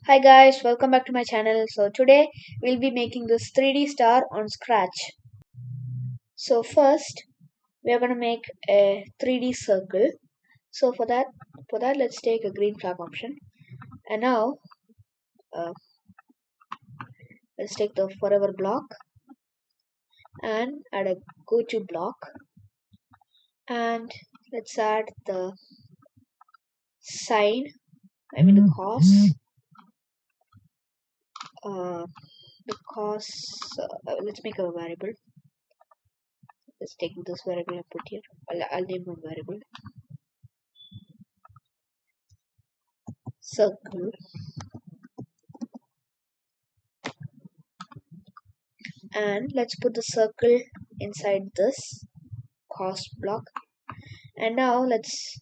Hi guys, welcome back to my channel. So today we'll be making this 3D star on Scratch. So first we are going to make a 3D circle. So for that let's take a green flag option. And now uh, let's take the forever block and add a go to block, and let's add the sine, the cos, uh, let's make a variable. Let's take this variable and put here. I'll name one variable circle, and let's put the circle inside this cos block. And now let's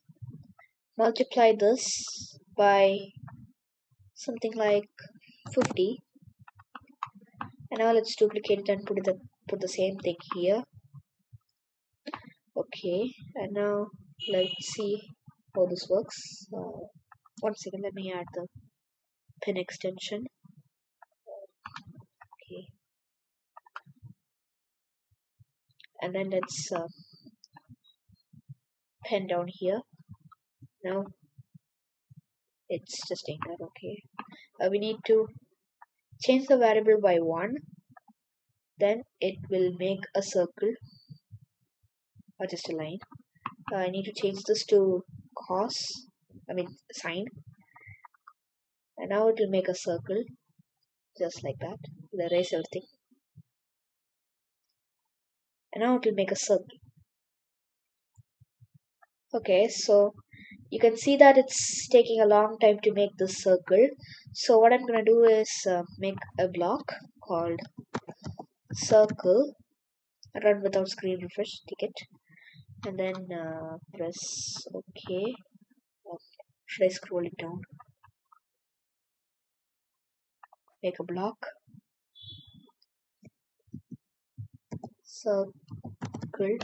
multiply this by something like 50, and now let's duplicate it and put the same thing here. Okay, and now let's see how this works. One second, let me add the pin extension. Okay, and then let's pen down here. Now it's just in that. Okay, we need to change the variable by 1, then it will make a circle or just a line. I need to change this to sine, and now it will make a circle just like that. We'll erase everything, and now it will make a circle. Okay, so you can see that it's taking a long time to make this circle. So what I'm gonna do is make a block called circle, run without screen refresh, ticket, and then press OK. Should I scroll it down? Make a block circle,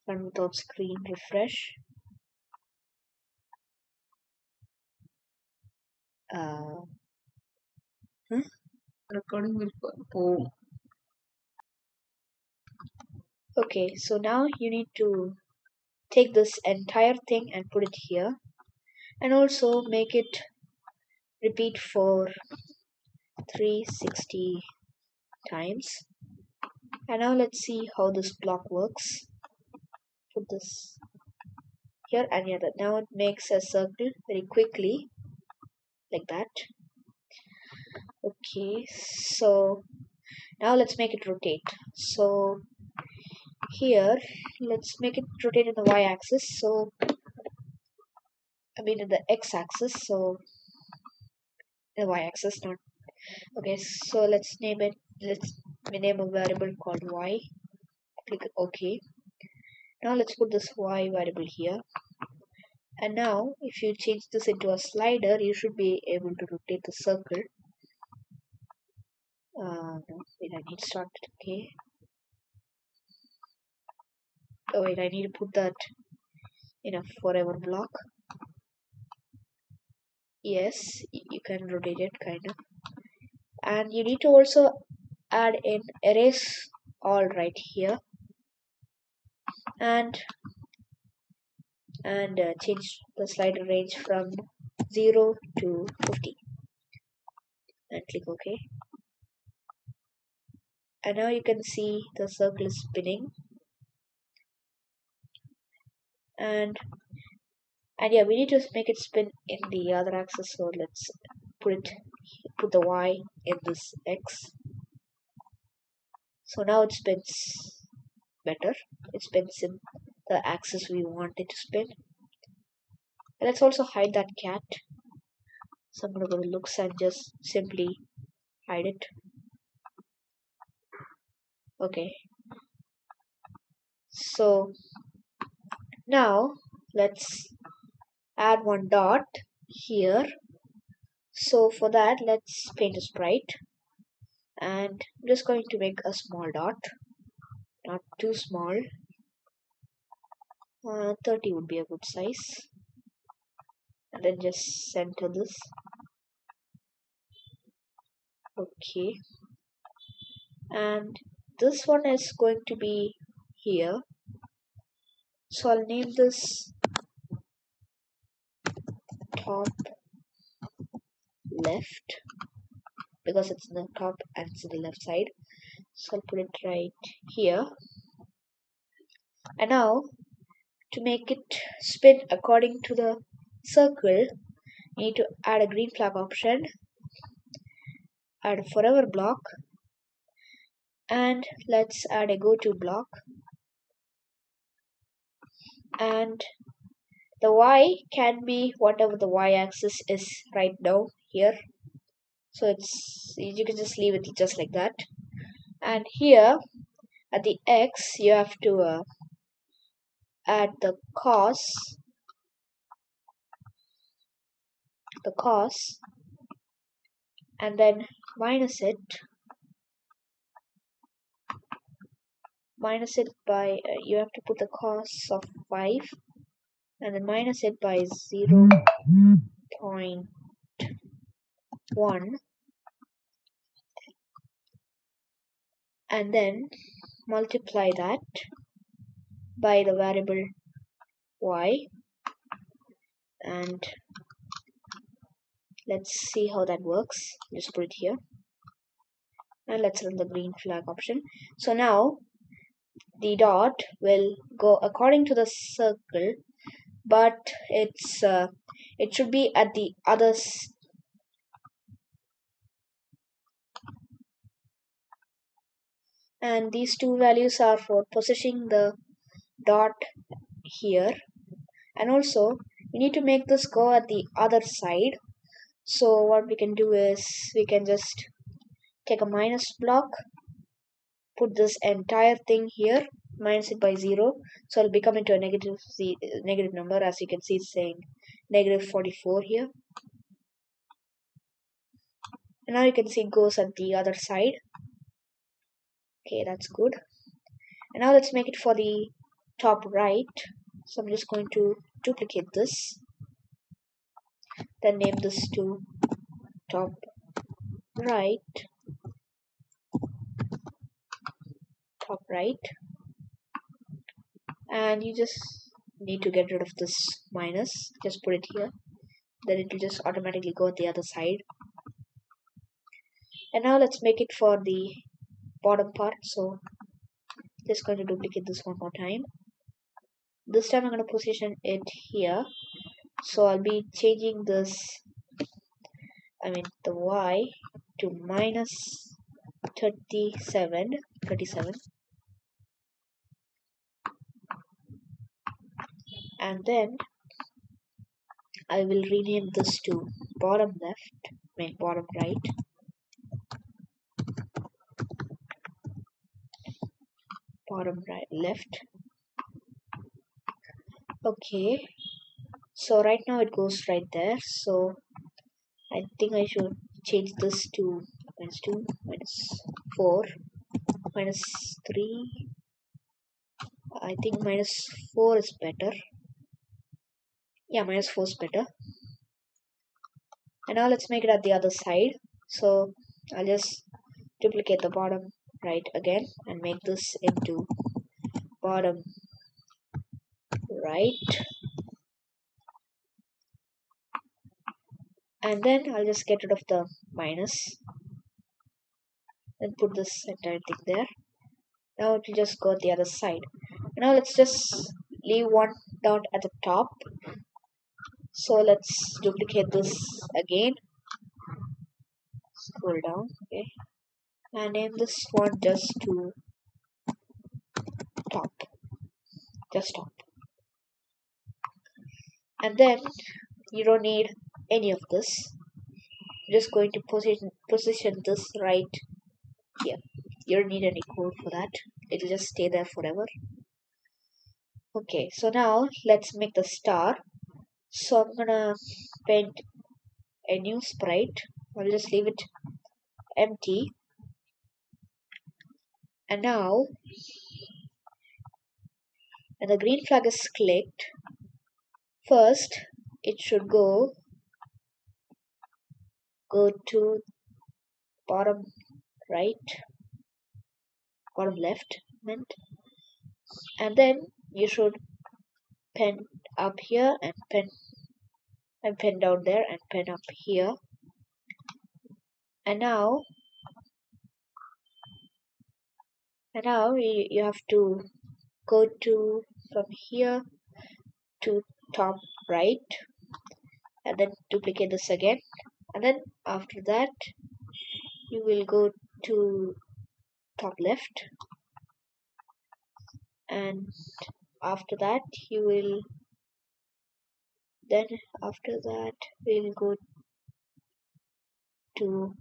run without screen refresh. Recording will go. Okay, so now you need to take this entire thing and put it here, and also make it repeat for 360 times. And now let's see how this block works. Put this here and here. Now it makes a circle very quickly, like that. Okay, so now let's make it rotate. So here, let's make it rotate in the y-axis. So in the x-axis. So the y-axis, not okay. So let's name it. Let's name a variable called y. Click OK. Now let's put this y variable here. And now, if you change this into a slider, you should be able to rotate the circle. No, wait, I need to start it. Okay. Oh wait, I need to put that in a forever block. Yes, you can rotate it kind of. And you need to also add in erase all right here, and change the slider range from 0 to 50, and click OK. And now you can see the circle is spinning, and yeah, we need to make it spin in the other axis. So let's put the y in this x. So now it spins better. It spins in the axis we want it to spin. And let's also hide that cat. So I'm gonna go to looks and just simply hide it. Okay. So now let's add one dot here. So for that, let's paint a sprite, and I'm just going to make a small dot, not too small. 30 would be a good size, and then just center this. Okay, and this one is going to be here, so I'll name this top left because it's in the top and it's in the left side, so I'll put it right here. And now to make it spin according to the circle, you need to add a green flag option, add a forever block, and let's add a go to block, and the y can be whatever the y axis is right now here, so you can just leave it just like that. And here at the x you have to add the cos, and then minus it by you have to put the cos of 5 and then minus it by 0.1, and then multiply that by the variable y, and let's see how that works. Just put it here and let's run the green flag option. So now the dot will go according to the circle, but it should be at the others. And these two values are for positioning the dot here, and also we need to make this go at the other side. So what we can do is we can just take a minus block, put this entire thing here, minus it by 0, so it'll become into a negative number. As you can see, it's saying negative 44 here, and now you can see it goes at the other side. Okay, that's good. And now let's make it for the top right. So I'm just going to duplicate this, then name this to top right, and you just need to get rid of this minus, just put it here, then it will just automatically go at the other side. And now let's make it for the bottom part. So just going to duplicate this one more time. This time I'm going to position it here, so I'll be changing this, the y to minus 37, and then I will rename this to bottom left, bottom right, left. Okay, so right now it goes right there, so I think I should change this to minus 2, minus 4, minus 3. I think minus 4 is better. Yeah, minus 4 is better. And now let's make it at the other side. So I'll just duplicate the bottom right again and make this into bottom right, and then I'll just get rid of the minus and put this entire thing there. Now it will just go the other side. Now let's just leave one dot at the top, so let's duplicate this again, scroll down, okay, and name this one just to top, just top. And then you don't need any of this, you're just going to position this right here. You don't need any code for that, it'll just stay there forever. Okay, so now let's make the star. So I'm gonna paint a new sprite. I'll just leave it empty, and now when the green flag is clicked, first it should go to bottom right, bottom left meant, and then you should pen up here and pen down there and pen up here. And now you have to go to from here to top right, and then duplicate this again, and then after that you will go to top left, and after that we'll go to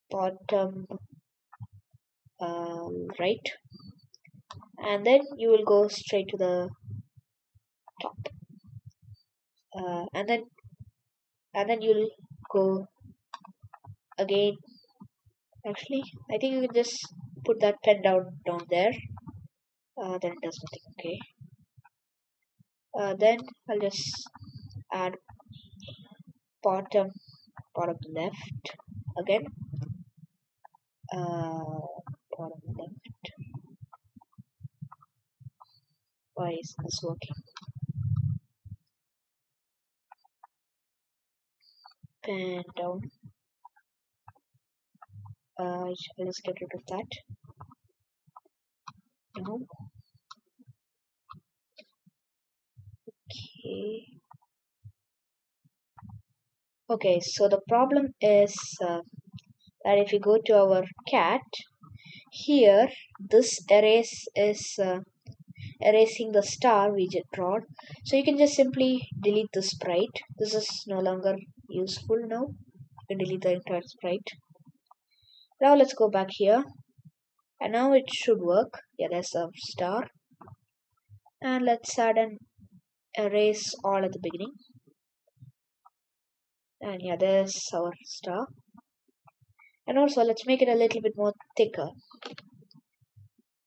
bottom right, and then you will go straight to the top, and then you'll go again. Actually, I think you can just put that pen down there. Then it does nothing. Okay. Then I'll just add bottom left again. Bottom left. Why is this working? Pen down. Let's get rid of that. No. Okay, so the problem is that if you go to our cat, here this erase is erasing the star we just drawn. So you can just simply delete the sprite. This is no longer useful now. You can delete the entire sprite. Now let's go back here, and now it should work. Yeah, there's a star, and let's add an erase all at the beginning. And yeah, there's our star. And also let's make it a little bit more thicker.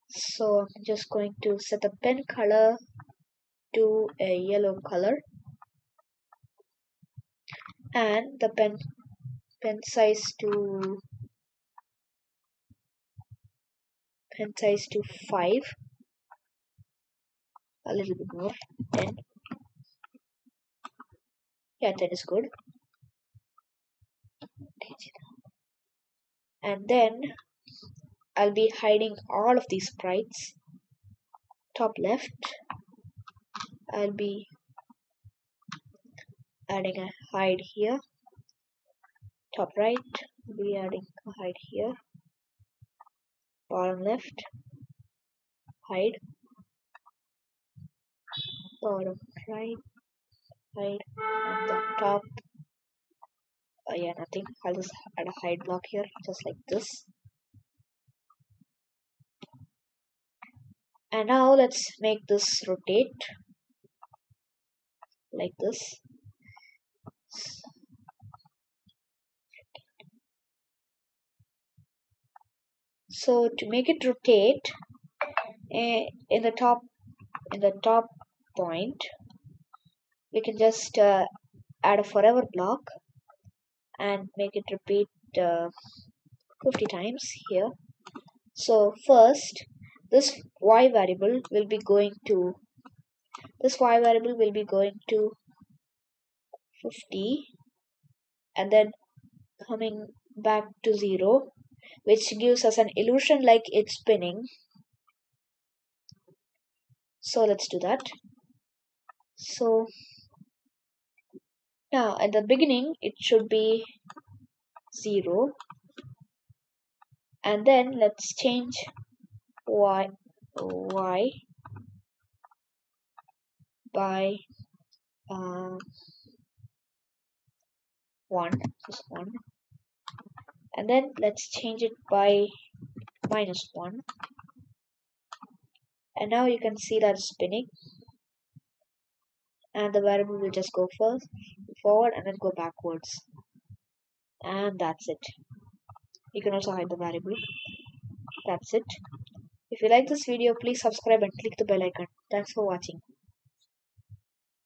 So I'm just going to set the pen color to a yellow color, and the pen size to 5, a little bit more, 10. Yeah, 10 is good. And then I'll be hiding all of these sprites. Top left, I'll be adding a hide here. Top right, I'll be adding a hide here. Bottom left, hide. Bottom right, hide. And the top, yeah, nothing. I'll just add a hide block here, just like this. And now let's make this rotate like this. So to make it rotate, in the top point, we can just add a forever block and make it repeat 50 times here. So first, this y variable will be going to 50, and then coming back to 0, which gives us an illusion like it's spinning. So let's do that. So now at the beginning it should be 0, and then let's change y by 1, just 1, and then let's change it by -1, and now you can see that it's spinning, and the variable will just go forward and then go backwards, and that's it. You can also hide the variable. That's it. If you like this video, please subscribe and click the bell icon. Thanks for watching.